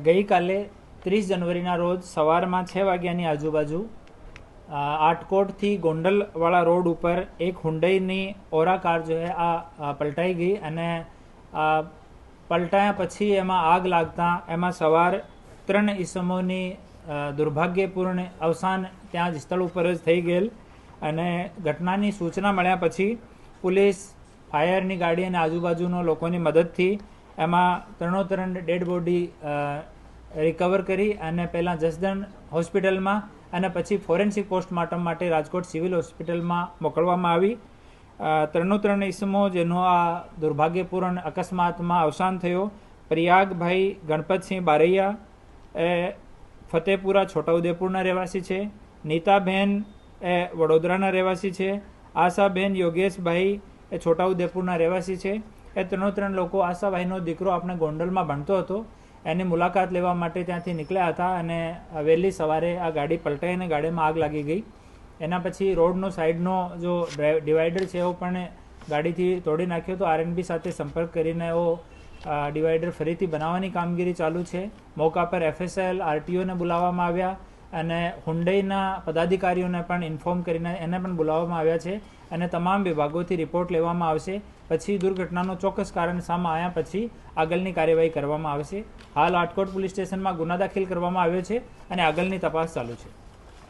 ગઈકાલે 30 જનવરીના રોજ સવારમાં 6 વાગ્યાની આજુબાજુ આટકોટથી ગોંડલવાળા રોડ ઉપર એક હુન્ડઈની ઓરા કાર જો હે આ પલટાઈ ગઈ અને પલટાયા પછી એમાં આગ લાગતા એમાં સવાર 3 ઈસમોની દુર્ભાગ્યપૂર્ણ અવસાન ત્યાં જ સ્થળ ઉપર જ થઈ ગયેલ અને ઘટનાની સૂચના મળ્યા પછી પોલીસ ફાયરની ગાડી અને આજુબાજુનો લોકોની મદદથી એમાં 3 ડેડ બોડી રિકવર કરી અને પહેલાં જસદણ હોસ્પિટલમાં અને પછી ફોરેન્સિક પોસ્ટમોર્ટમ માટે રાજકોટ સિવિલ હોસ્પિટલમાં મોકલવામાં આવી. 3 ઈસમો જેનો આ દુર્ભાગ્યપૂર્ણ અકસ્માતમાં અવસાન થયો. પ્રિયાગભાઈ ગણપતસિંહ બારૈયા એ ફતેપુરા છોટાઉદેપુરના રહેવાસી છે. નીતાબેન એ વડોદરાના રહેવાસી છે. આશાબેન યોગેશભાઈ એ છોટાઉદેપુરના રહેવાસી છે. એ 3 લોકો આશાભાઈનો દીકરો આપણે ગોંડલમાં ભણતો હતો એની મુલાકાત લેવા માટે ત્યાંથી નીકળ્યા હતા અને વહેલી સવારે આ ગાડી પલટાઈ અને ગાડીમાં આગ લાગી ગઈ. એના પછી રોડનો સાઈડનો જો ડિવાઈડર છે એવો પણ ગાડીથી તોડી નાખ્યો તો આરએનબી સાથે સંપર્ક કરીને એવો ડિવાઈડર ફરીથી બનાવવાની કામગીરી ચાલુ છે. મોકા પર એફએસએલ આરટીઓને બોલાવવામાં આવ્યા અને હુન્ડઈના પદાધિકારીઓને પણ ઇન્ફોર્મ કરીને એને પણ બોલાવવામાં આવ્યા છે અને તમામ વિભાગોથી રિપોર્ટ લેવામાં આવશે. પછી દુર્ઘટનાનું ચોક્કસ કારણ સામે આવ્યા પછી આગળની કાર્યવાહી કરવામાં આવશે. હાલ આટકોટ પોલીસ સ્ટેશનમાં ગુનો દાખલ કરવામાં આવ્યો છે અને આગળની તપાસ ચાલુ છે.